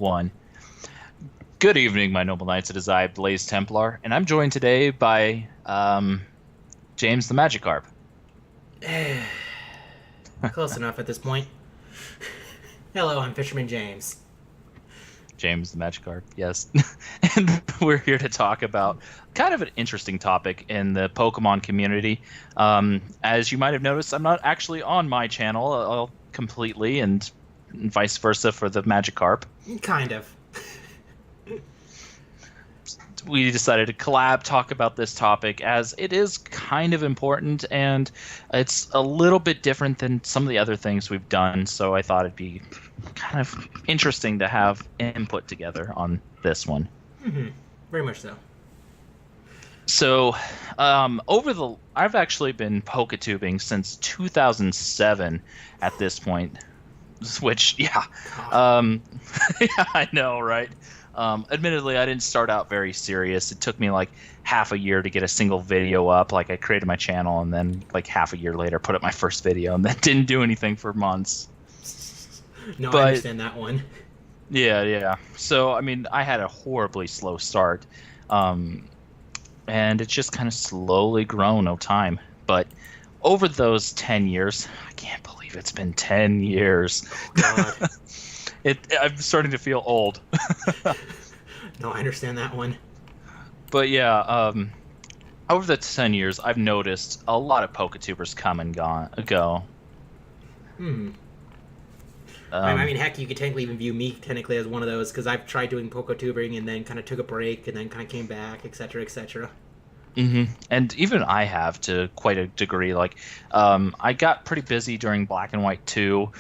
1. Good evening, my noble knights. It is I, Blaze Templar, and I'm joined today by James the Magikarp. Close enough at this point. Hello, I'm Fisherman James. James the Magikarp, yes. And we're here to talk about kind of an interesting topic in the Pokemon community. As you might have noticed, I'm not actually on my channel completely, and vice versa for the Magikarp. Kind of. We decided to talk about this topic as it is kind of important and it's a little bit different than some of the other things we've done. So I thought it'd be kind of interesting to have input together on this one. Mm-hmm. Very much so. So I've actually been Poketubing since 2007 at this point, which, yeah, yeah, I know, right? Admittedly, I didn't start out very serious. It took me like half a year to get a single video up. Like I created my channel and then like half a year later put up my first video and then didn't do anything for months. No, I understand that one. Yeah. So, I mean, I had a horribly slow start. And it's just kind of slowly grown over time. But over those 10 years, I can't believe it's been 10 years. Oh, God. I'm starting to feel old. No, I understand that one. But yeah, over the 10 years, I've noticed a lot of Poketubers come and go. I mean, heck, you could technically even view me technically as one of those, because I've tried doing Poketubing and then kind of took a break and then kind of came back, etc., etc. Mm-hmm. And even I have to quite a degree. Like, I got pretty busy during Black and White 2.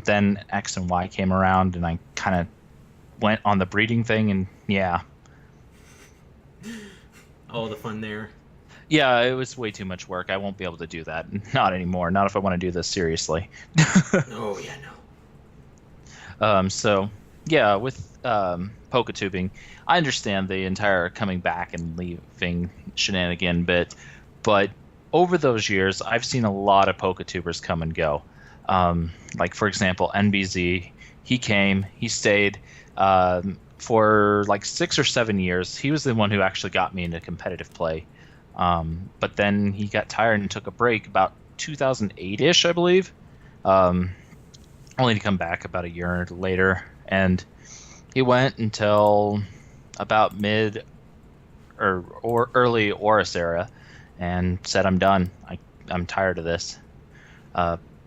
Then X and Y came around, and I kind of went on the breeding thing, and yeah. Oh, the fun there. Yeah, it was way too much work. I won't be able to do that. Not anymore. Not if I want to do this seriously. Oh, yeah, no. So, yeah, with Poketubing, I understand the entire coming back and leaving shenanigan bit, but over those years, I've seen a lot of Poketubers come and go. Like, for example, NBZ, he came, he stayed for like 6 or 7 years. He was the one who actually got me into competitive play. But then he got tired and took a break about 2008-ish, I believe, only to come back about a year later. And he went until about mid or early Oris era and said, I'm done. I'm tired of this.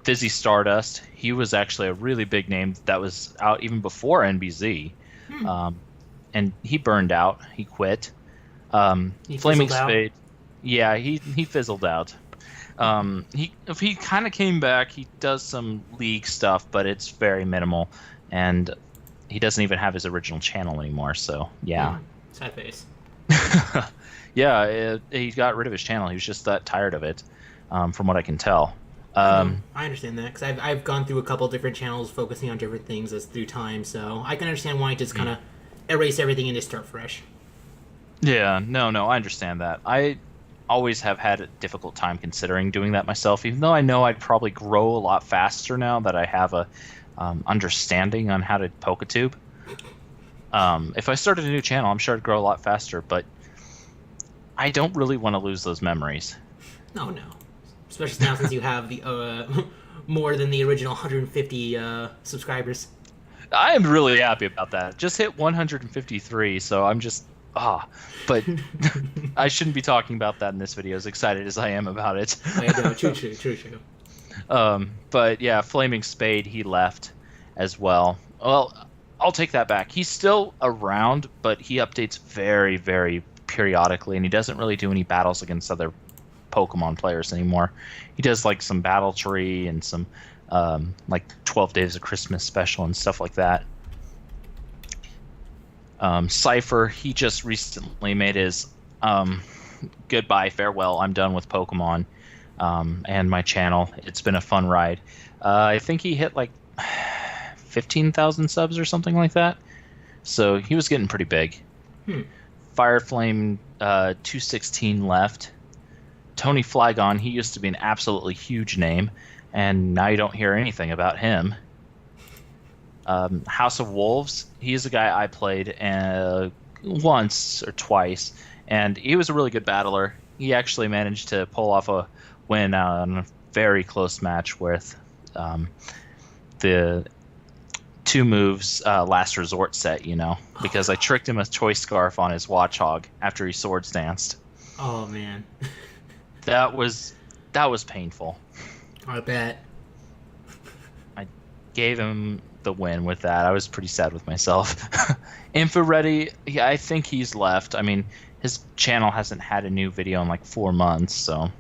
Fizzy Stardust, he was actually a really big name that was out even before NBZ. And he burned out. He quit. Flaming Spade. Yeah, he fizzled out. He kind of came back. He does some league stuff, but it's very minimal. And he doesn't even have his original channel anymore, so yeah. Sad face. Yeah, he got rid of his channel. He was just that tired of it, from what I can tell. I understand that, because I've gone through a couple different channels focusing on different things as through time, so I can understand why he just kind of erase everything and just start fresh. Yeah, no, I understand that. I always have had a difficult time considering doing that myself, even though I know I'd probably grow a lot faster now that I have a understanding on how to Poketube. If I started a new channel, I'm sure I'd grow a lot faster, but I don't really want to lose those memories. No. Especially now since you have the more than the original 150 subscribers. I am really happy about that. Just hit 153, so I'm just... but I shouldn't be talking about that in this video, as excited as I am about it. No, true. But yeah, Flaming Spade, he left as well. Well, I'll take that back. He's still around, but he updates very, very periodically, and he doesn't really do any battles against other Pokemon players anymore. He does like some Battle Tree and some like 12 Days of Christmas special and stuff like that. Cypher, he just recently made his goodbye, farewell, I'm done with Pokemon, and my channel. It's been a fun ride. I think he hit like 15,000 subs or something like that. So he was getting pretty big. Fireflame 216 left. Tony Flygon, he used to be an absolutely huge name, and now you don't hear anything about him. House of Wolves. He's a guy I played once or twice, and he was a really good battler. He actually managed to pull off a win on a very close match with the two moves last resort set, because I tricked him a choice scarf on his Watchhog after he swords danced. Oh man, that was painful. I bet. I gave him the win with that. I was pretty sad with myself. Infrareddy, yeah, I think he's left. I mean, his channel hasn't had a new video in like 4 months, so.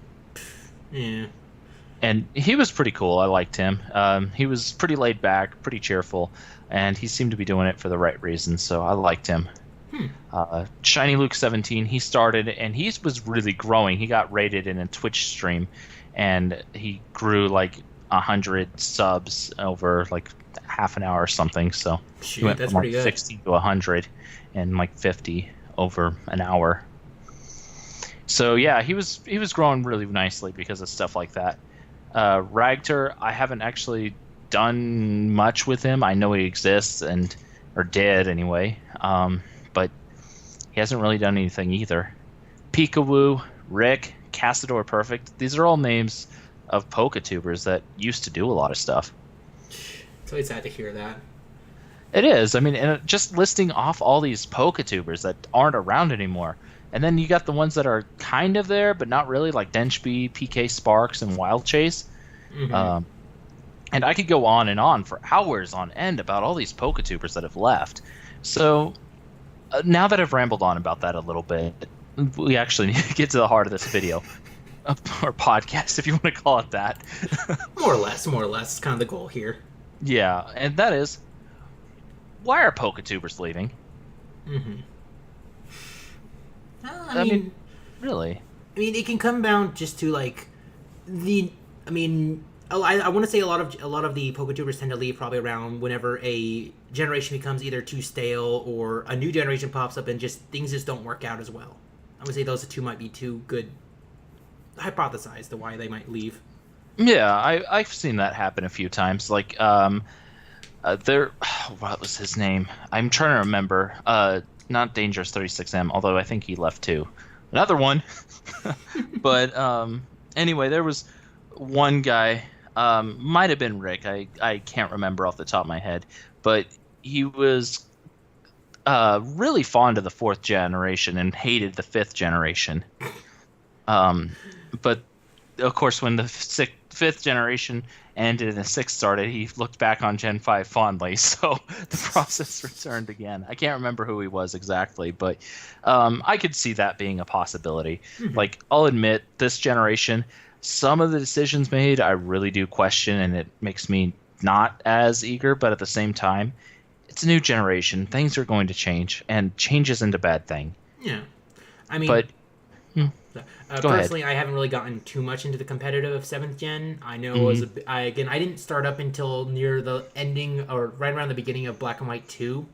Yeah. And he was pretty cool. I liked him. He was pretty laid back, pretty cheerful, and he seemed to be doing it for the right reasons, so I liked him. Shiny Luke 17, he started, and he was really growing. He got rated in a Twitch stream, and he grew like 100 subs over like half an hour or something. So shoot, he went that's from pretty like good. 60 to 100 and like 50 over an hour. So yeah, he was growing really nicely because of stuff like that. Ragter, I haven't actually done much with him. I know he exists or did anyway, but he hasn't really done anything either. Peekawoo, Rick, Cassador Perfect. These are all names of Poketubers that used to do a lot of stuff. It's really sad to hear that. It is. I mean, and just listing off all these Poketubers that aren't around anymore. And then you got the ones that are kind of there, but not really, like Denchby, PK Sparks, and Wild Chase. Mm-hmm. And I could go on and on for hours on end about all these Poketubers that have left. So now that I've rambled on about that a little bit, we actually need to get to the heart of this video. Or podcast, if you want to call it that. More or less. It's kind of the goal here. Yeah, and that is, why are Poketubers leaving? Mm-hmm. I mean, really? I mean, it can come down just to like I want to say a lot of the Poketubers tend to leave probably around whenever a generation becomes either too stale or a new generation pops up and just things just don't work out as well. I would say those two might be too good hypothesized to why they might leave. Yeah, I've seen that happen a few times. Like, what was his name? I'm trying to remember. Not Dangerous 36M, although I think he left too. Another one. But anyway, there was one guy, might have been Rick. I can't remember off the top of my head, but he was really fond of the 4th generation and hated the 5th generation. But of course, when the 5th generation ended and the 6th started, he looked back on Gen 5 fondly. So the process returned again. I can't remember who he was exactly, but I could see that being a possibility. Mm-hmm. Like, I'll admit, this generation, some of the decisions made, I really do question, and it makes me not as eager. But at the same time, it's a new generation. Things are going to change, and change isn't a bad thing. Yeah, I mean, but. Personally, I haven't really gotten too much into the competitive of 7th gen. I know I didn't start up until near the ending or right around the beginning of Black and White 2,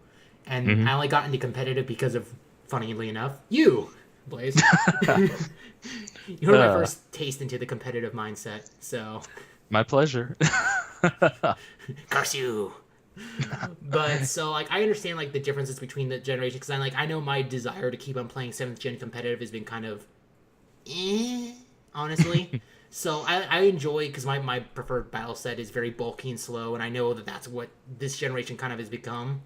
and I only got into competitive because of, funnily enough, you, Blaze. You're my first taste into the competitive mindset. So, my pleasure. Curse you. But so like I understand like the differences between the generations, because I know my desire to keep on playing 7th gen competitive has been kind of honestly. So I enjoy, because my preferred battle set is very bulky and slow, and I know that's what this generation kind of has become.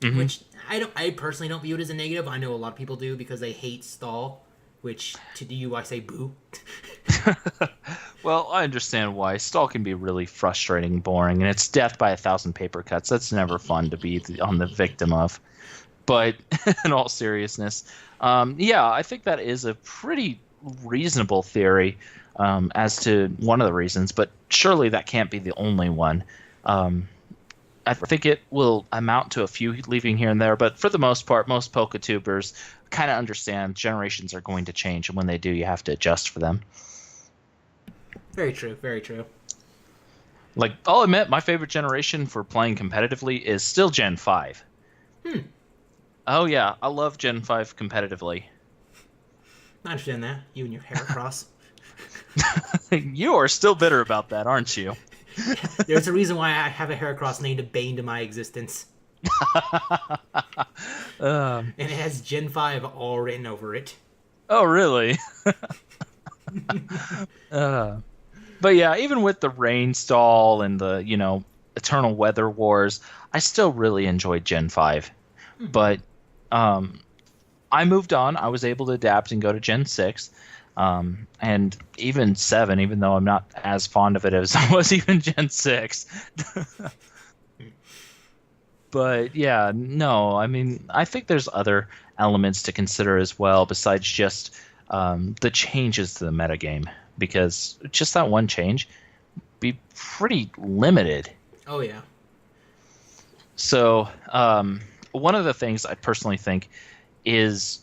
Which I personally don't view it as a negative. I know a lot of people do, because they hate stall, which to you I say boo. Well, I understand why. Stall can be really frustrating and boring, and it's death by 1,000 paper cuts. That's never fun to be on the victim of. But in all seriousness, yeah, I think that is a pretty reasonable theory as to one of the reasons, but surely that can't be the only one. I think it will amount to a few leaving here and there, but for the most part, most Poketubers kind of understand generations are going to change, and when they do, you have to adjust for them. Very true, very true. Like, I'll admit, my favorite generation for playing competitively is still Gen 5. Oh, yeah, I love Gen 5 competitively. I understand that. You and your Heracross. You are still bitter about that, aren't you? There's a reason why I have a Heracross named Bane to my existence. um, And it has Gen 5 all written over it. oh, really? uh, but yeah, even with the rain stall and the, eternal weather wars, I still really enjoyed Gen 5. But um, I moved on. I was able to adapt and go to Gen 6. And even 7, even though I'm not as fond of it as I was even Gen 6. But yeah, no, I mean, I think there's other elements to consider as well besides just the changes to the metagame, because just that one change be pretty limited. Oh, yeah. So one of the things I personally think is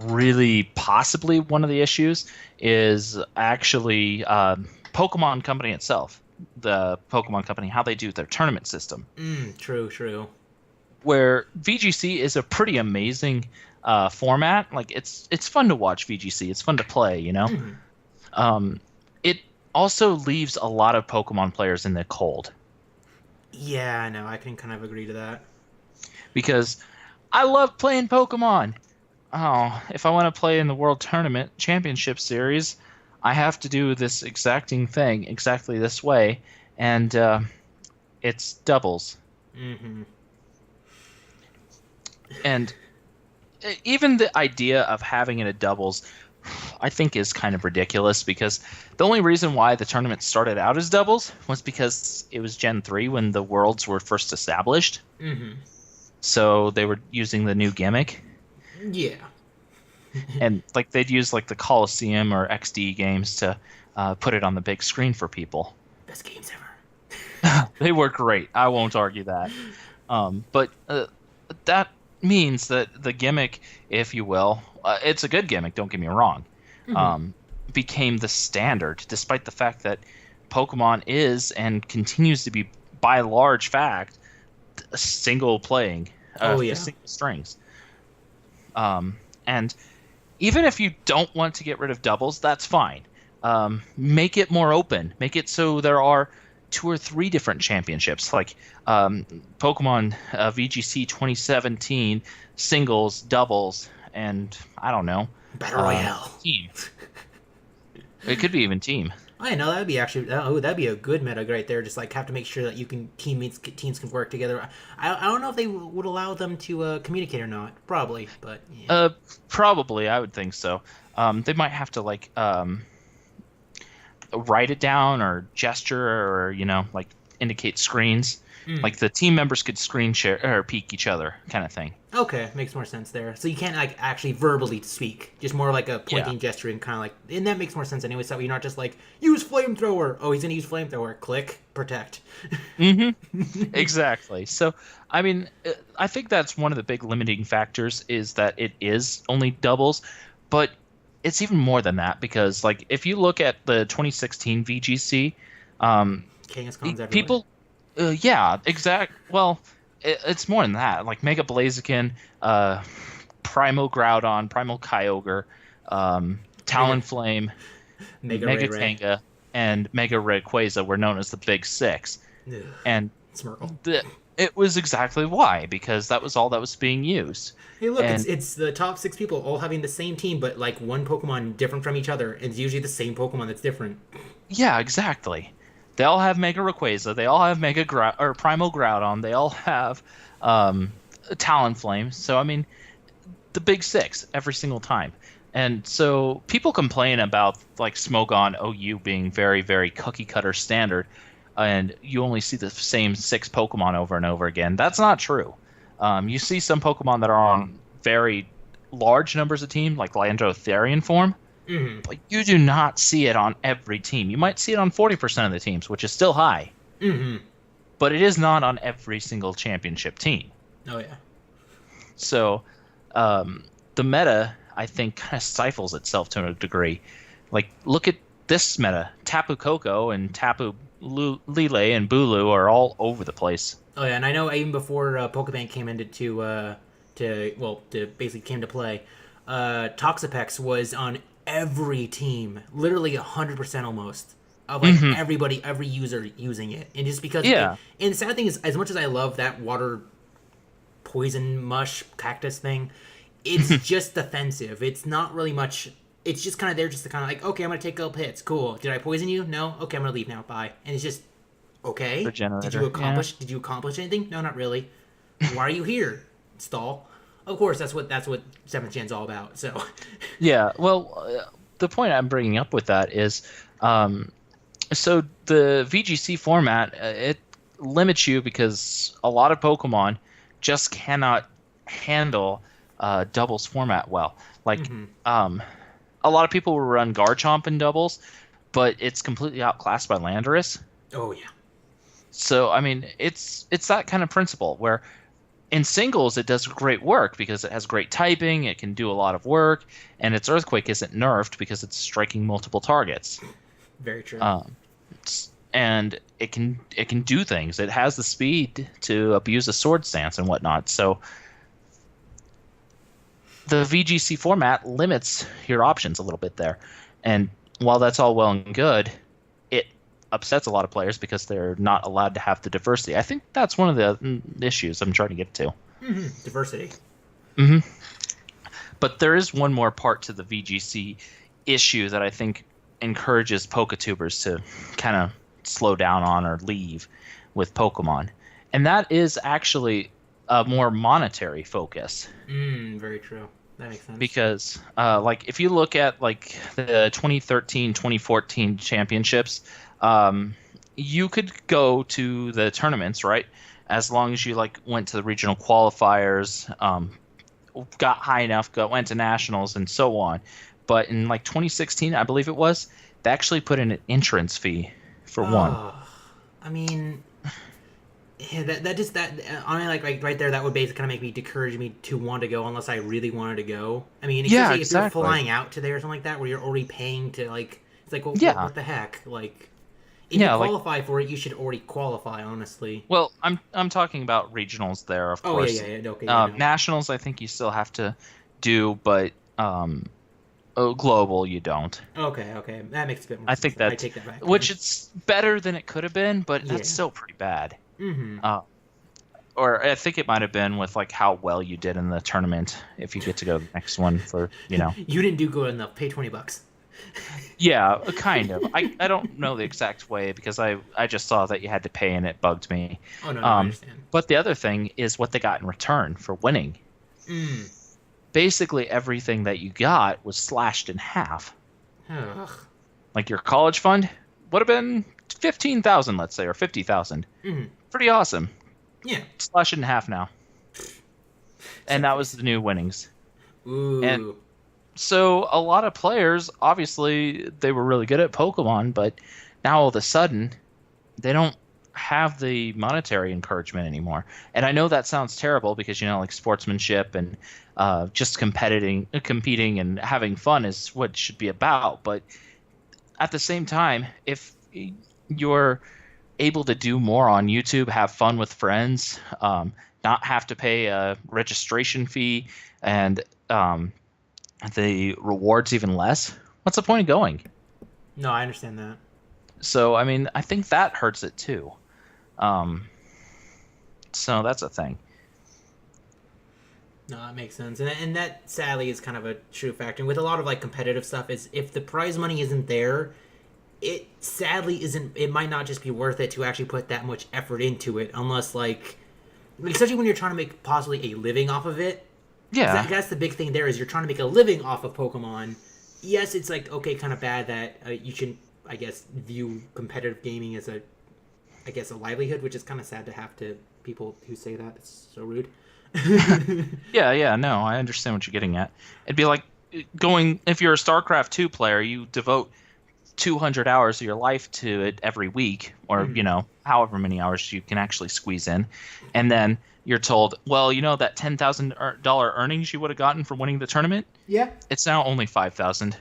really possibly one of the issues is actually Pokemon Company itself, the Pokemon Company, how they do their tournament system. True. Where VGC is a pretty amazing format. Like it's fun to watch VGC. It's fun to play, It also leaves a lot of Pokemon players in the cold. Yeah, no, I can kind of agree to that. Because I love playing Pokemon. Oh, if I want to play in the World Tournament Championship Series, I have to do this exacting thing exactly this way, and it's doubles. Mm-hmm. And even the idea of having it at doubles, I think is kind of ridiculous, because the only reason why the tournament started out as doubles was because it was Gen 3 when the Worlds were first established. Mm-hmm. So they were using the new gimmick. Yeah. And like they'd use like the Coliseum or XD games to put it on the big screen for people. Best games ever. They were great. I won't argue that. But that means that the gimmick, if you will, it's a good gimmick, don't get me wrong, became the standard, despite the fact that Pokemon is and continues to be, by large fact, single playing, single strings. And even if you don't want to get rid of doubles, that's fine. Make it more open. Make it so there are 2 or 3 different championships, like Pokemon VGC 2017 singles, doubles, and I don't know, Battle Royale team. It could be even team. I know that'd be that'd be a good meta right there. Just like have to make sure that teams can work together. I don't know if they would allow them to communicate or not. Probably, but yeah. Probably I would think so. They might have to like write it down or gesture or like indicate screens. Like the team members could screen share or peek each other kind of thing. Okay, makes more sense there. So you can't like actually verbally speak, just more like a pointing gesture and kind of like, and that makes more sense anyway. So you're not just like use flamethrower. Oh, he's gonna use flamethrower. Click, protect. Exactly. So I mean, I think that's one of the big limiting factors is that it is only doubles, but it's even more than that, because like if you look at the 2016 VGC, people. Yeah, exact. Well, it's more than that. Like Mega Blaziken, Primal Groudon, Primal Kyogre, Talonflame, Mega Kanga, and Mega Rayquaza were known as the Big Six. Ugh, and Smirgle. It was exactly why, because that was all that was being used. Hey, look, it's the top 6 people all having the same team, but like one Pokemon different from each other, and it's usually the same Pokemon that's different. Yeah, exactly. They all have Mega Rayquaza. They all have Primal Groudon. They all have Talonflame. So I mean, the Big Six every single time. And so people complain about like Smogon OU being very, very cookie cutter standard, and you only see the same 6 Pokemon over and over again. That's not true. You see some Pokemon that are on very large numbers of teams, like Landrotherian form. But you do not see it on every team. You might see it on 40% of the teams, which is still high. But it is not on every single championship team. Oh, yeah. So the meta, I think, kind of stifles itself to a degree. Like, look at this meta. Tapu Koko and Tapu Lele and Bulu are all over the place. Oh, yeah, and I know even before Pokebank came into basically came to play, Toxapex was on every team, literally 100% almost. of like Hmm. everybody, every user using it, and just because it. Yeah. And the sad thing is, as much as I love that water poison mush cactus thing, it's just defensive. It's not really much. It's just kind of there, just to kind of like, okay, I'm gonna take a couple hits. Cool. Did I poison you? No. Okay, I'm gonna leave now. Bye. And it's just okay. Did you Regenerator. Yeah. accomplish? Did you accomplish anything? No, not really. Why are you here? Stall. Of course, that's what seventh gen's all about. So, Yeah. Well, the point I'm bringing up with that is, so the VGC format it limits you because a lot of Pokemon just cannot handle doubles format well. Like, a lot of people will run Garchomp in doubles, but it's completely outclassed by Landorus. oh yeah, So I mean, it's that kind of principle where in singles it does great work because it has great typing, it can do a lot of work, and its Earthquake isn't nerfed because it's striking multiple targets. very true. And it can do things. It has the speed to abuse a sword stance and whatnot. So the VGC format limits your options a little bit there. And while that's all well and good, it upsets a lot of players because they're not allowed to have the diversity. I think that's one of the issues I'm trying to get to. Diversity. But there is one more part to the VGC issue that I think encourages Poketubers to kind of slow down on or leave with Pokemon. And that is actually a more monetary focus. Very true. That makes sense. Because like if you look at like the 2013 2014 championships, you could go to the tournaments, right, as long as you like went to the regional qualifiers, got high enough, went to nationals and so on. But in like 2016 I believe it was, they actually put in an entrance fee for one. I mean, yeah, I mean, like right there, that would basically kind of make me discourage me to want to go unless I really wanted to go. I mean, Yeah, especially if you're exactly. flying out to there or something like that, where you're already paying to like, it's like, well, Yeah. what the heck? Like, if Yeah, you like, qualify for it, you should already qualify, honestly. well, I'm talking about regionals there, of Oh course. yeah. Okay, yeah, no. Nationals, I think you still have to do, but global you don't. Okay, that makes a bit more I sense. think I that, take that back. which it's better than it could have been, but Yeah. that's still pretty bad. Mm-hmm. Or I think it might have been with like how well you did in the tournament if you get to go to the next one for, you know. You didn't do good enough. Pay $20. Yeah, kind of. I don't know the exact way because I just saw that you had to pay and it bugged me. Oh no, I understand. But the other thing is what they got in return for winning. Basically everything that you got was slashed in half. Ugh. Like your college fund would have been 15,000, let's say, or 50,000. Pretty awesome. Yeah. Slash it in half now. And that was the new winnings. Ooh. And so a lot of players, obviously, they were really good at Pokemon, but now all of a sudden, they don't have the monetary encouragement anymore. And I know that sounds terrible because, you know, like sportsmanship and just competing and having fun is what it should be about. But at the same time, if you're able to do more on YouTube, have fun with friends, not have to pay a registration fee, and the rewards even less, what's the point of going? No, I understand that. So, I mean, I think that hurts it too. So that's a thing. No, that makes sense, and that sadly is kind of a true factor. And with a lot of like competitive stuff, is if the prize money isn't there, it sadly isn't. It might not just be worth it to actually put that much effort into it, unless like, especially when you're trying to make possibly a living off of it. Yeah. That's the big thing. There is you're trying to make a living off of Pokemon. Yes, it's like okay, kind of bad that you should, I guess, view competitive gaming as a livelihood, which is kind of sad to have to people who say that. It's so rude. Yeah, no, I understand what you're getting at. It'd be like going, if you're a StarCraft 2 player, you devote 200 hours of your life to it every week, or, you know, however many hours you can actually squeeze in. And then you're told, well, you know, that $10,000 earnings you would have gotten for winning the tournament? Yeah. It's now only 5,000.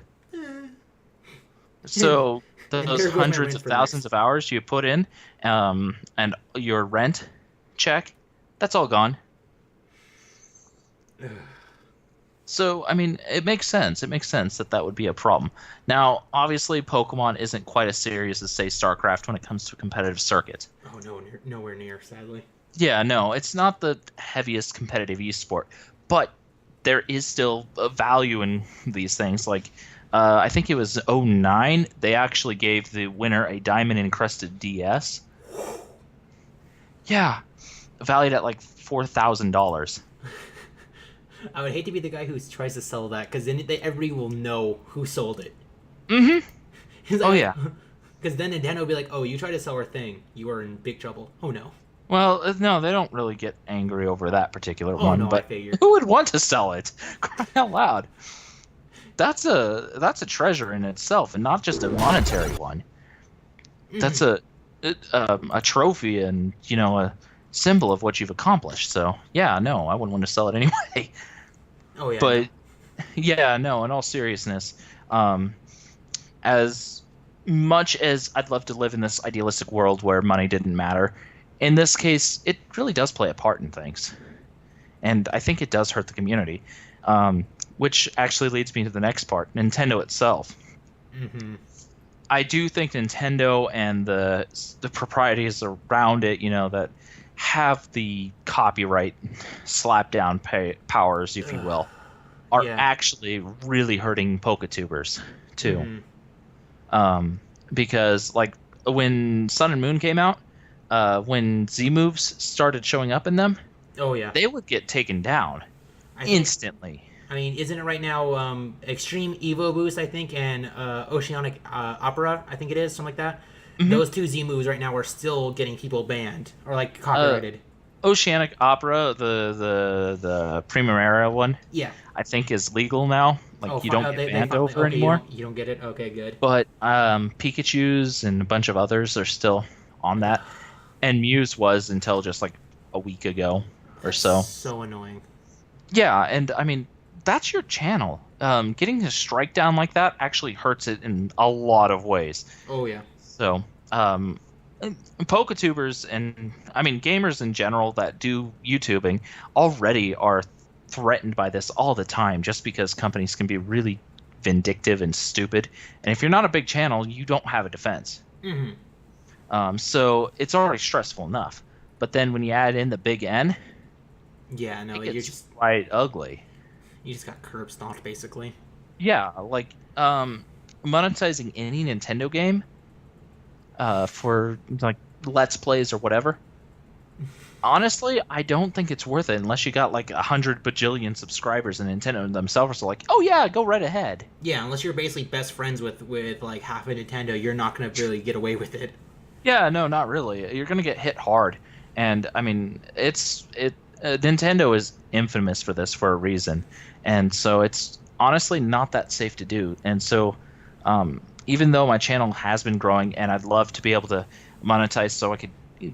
So those hundreds of thousands of hours you put in, and your rent check, that's all gone. So, I mean, it makes sense. It makes sense that that would be a problem. Now, obviously, Pokemon isn't quite as serious as, say, StarCraft when it comes to a competitive circuit. Oh, no, nowhere near, sadly. Yeah, no, it's not the heaviest competitive esport, but there is still a value in these things. Like, I think it was '09, they actually gave the winner a diamond encrusted DS. Yeah, valued at like $4,000. I would hate to be the guy who tries to sell that, because then everybody will know who sold it. Mm-hmm. Like, Oh yeah. Because then Nintendo will be like, "Oh, you tried to sell our thing. You are in big trouble." Oh no. Well, no, they don't really get angry over that particular Oh one, no, I but figured. who would want to sell it? Cry out loud. That's a treasure in itself, and not just a monetary one. That's a trophy and a symbol of what you've accomplished. So yeah, no, I wouldn't want to sell it anyway. Oh yeah. But yeah, no, in all seriousness, as much as I'd love to live in this idealistic world where money didn't matter, in this case, it really does play a part in things, and I think it does hurt the community. Which actually leads me to the next part, Nintendo itself. Mm-hmm. I do think Nintendo and the proprieties around it, that have the copyright slapdown powers, if you will, are actually really hurting Poketubers too. Mm-hmm. Because like when Sun and Moon came out, when Z moves started showing up in them, oh yeah, they would get taken down instantly. I mean, isn't it right now Extreme Evo Boost, I think, and Oceanic Opera, I think it is, something like that? Mm-hmm. Those two Z moves right now are still getting people banned or like copyrighted. Oceanic Opera, the Primavera one, yeah, I think is legal now. Like you don't get banned over anymore. You don't get it? Okay, good. But Pikachu's and a bunch of others are still on that. And Mew's was until just like a week ago or so. So annoying. Yeah, and I mean, that's your channel. Getting a strike down like that actually hurts it in a lot of ways. Oh yeah. So, Poketubers and I mean gamers in general that do YouTubing already are threatened by this all the time, just because companies can be really vindictive and stupid. And if you're not a big channel, you don't have a defense. Mm-hmm. So it's already stressful enough. But then when you add in the big N, yeah, no, it gets just quite ugly. You just got curb stomped, basically. Yeah, like monetizing any Nintendo game for like Let's Plays or whatever. Honestly, I don't think it's worth it unless you got like 100 bajillion subscribers, and Nintendo themselves are like, oh yeah, go right ahead. Yeah, unless you're basically best friends with like half of Nintendo, you're not going to really get away with it. Yeah, no, not really. You're going to get hit hard. And I mean, Nintendo is infamous for this for a reason. And so it's honestly not that safe to do. And so even though my channel has been growing and I'd love to be able to monetize so I could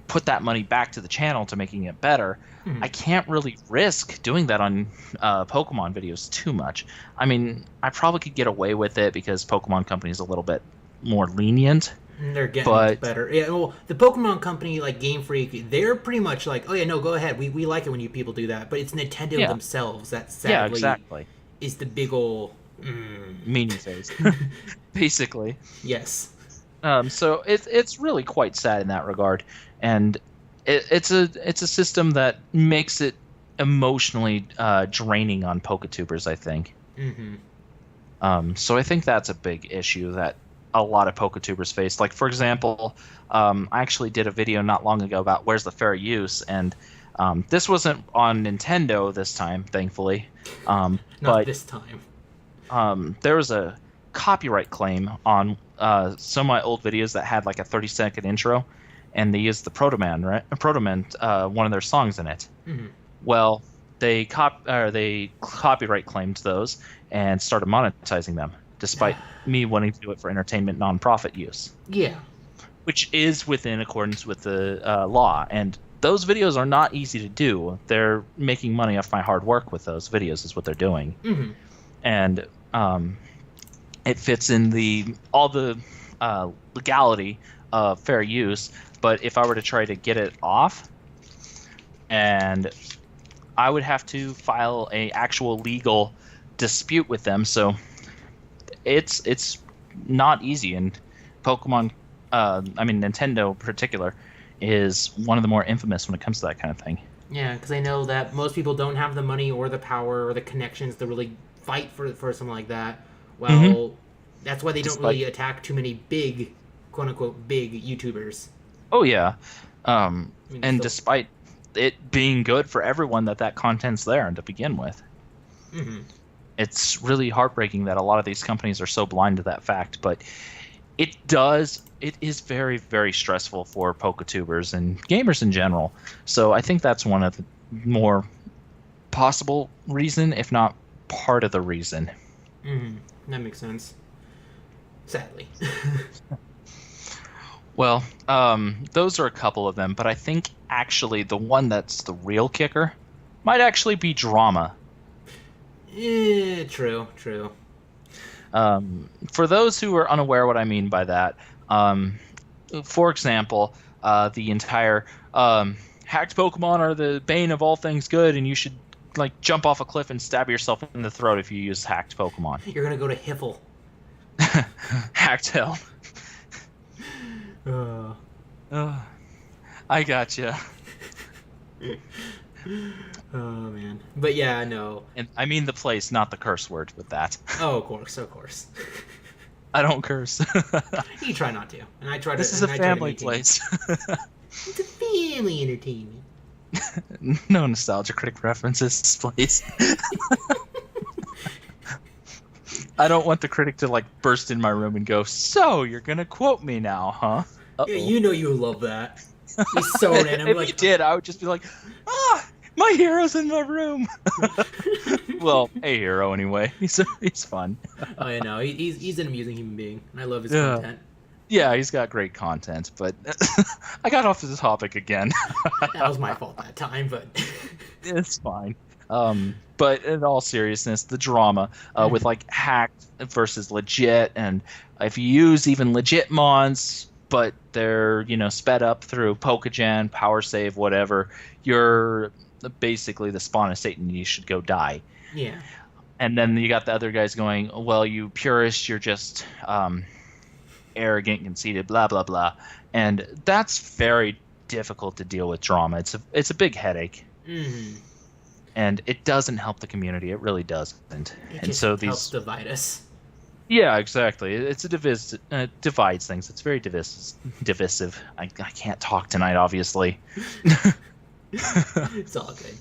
put that money back to the channel to making it better, I can't really risk doing that on Pokemon videos too much. I mean, I probably could get away with it because Pokemon Company is a little bit more lenient. They're getting better. Yeah, well, the Pokemon Company, like Game Freak, they're pretty much like, oh yeah, no, go ahead. We like it when you people do that. But it's Nintendo themselves that sadly is the big ol' meanie face, basically. Yes. So it's really quite sad in that regard, and it's a system that makes it emotionally draining on Poketubers, I think. Mm-hmm. So I think that's a big issue that a lot of Poketubers face. Like, for example, I actually did a video not long ago about where's the fair use, and this wasn't on Nintendo this time, thankfully. Not this time. There was a copyright claim on some of my old videos that had like a 30-second intro, and they used the Protoman, right? Protoman, one of their songs in it. Mm-hmm. Well, they copyright claimed those and started monetizing them, despite me wanting to do it for entertainment nonprofit use. Yeah. Which is within accordance with the law. And those videos are not easy to do. They're making money off my hard work with those videos is what they're doing. Mm-hmm. And it fits in all the legality of fair use. But if I were to try to get it off, and I would have to file a actual legal dispute with them. So it's not easy. And Pokemon, Nintendo in particular, is one of the more infamous when it comes to that kind of thing. Yeah, because I know that most people don't have the money or the power or the connections to really fight for something like that. Well, that's why they don't really attack too many big, quote unquote, big YouTubers. Oh yeah, and despite it being good for everyone that content's there to begin with, it's really heartbreaking that a lot of these companies are so blind to that fact. But it is very, very stressful for Poketubers and gamers in general. So I think that's one of the more possible reason, if not part of the reason. That makes sense. Sadly. Well, those are a couple of them, but I think actually the one that's the real kicker might actually be drama. True. For those who are unaware what I mean by that, for example, the entire hacked Pokemon are the bane of all things good, and you should jump off a cliff and stab yourself in the throat if you use hacked Pokemon. You're gonna go to Hiffle. Hacked hell. I gotcha. Oh man, but yeah, no. And I mean the place, not the curse word with that. Oh, of course. I don't curse. You try not to, and I try to. This is a family place. It's a family entertainment. No nostalgia critic references, please. I don't want the critic to burst in my room and go, "So you're gonna quote me now, huh?" Yeah, you know you love that. He's so random. If he did, I would just be like, my hero's in my room. Well, a hero anyway. He's fun. Oh, yeah, no, he's an amusing human being, and I love his content. Yeah, he's got great content, but I got off the topic again. That was my fault that time, but it's fine. But in all seriousness, the drama with hacked versus legit, and if you use even legit mons, but they're sped up through Pokegen, power save, whatever, you're basically the spawn of Satan. You should go die. Yeah. And then you got the other guys going, well, you purist, you're just arrogant, conceited, blah blah blah, and that's very difficult to deal with drama. It's a big headache. And it doesn't help the community. It really doesn't. It just helps divide us. Yeah, exactly. It's a divides things. It's very divisive. I can't talk tonight, obviously. It's all good.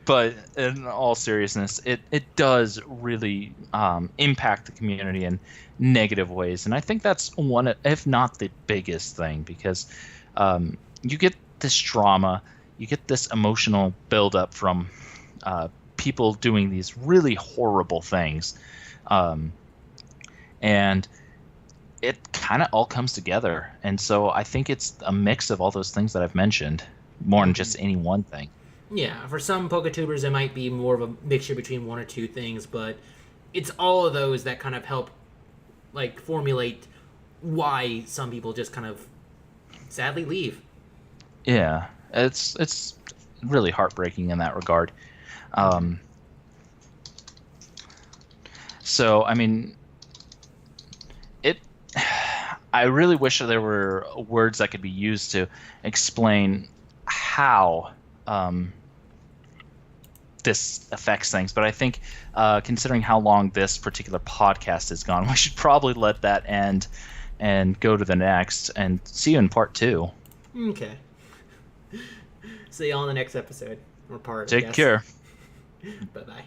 But in all seriousness, it does really impact the community in negative ways, and I think that's one, if not the biggest thing, because you get this drama, you get this emotional buildup from people doing these really horrible things, and it kind of all comes together. And so I think it's a mix of all those things that I've mentioned, more than just any one thing. Yeah, for some Poketubers, it might be more of a mixture between one or two things, but it's all of those that kind of help formulate why some people just kind of sadly leave. Yeah, it's really heartbreaking in that regard. So I mean, I really wish there were words that could be used to explain how this affects things, but I think considering how long this particular podcast has gone, we should probably let that end and go to the next, and see you in part 2. Okay. See you on the next episode, or part. Take care. Bye-bye.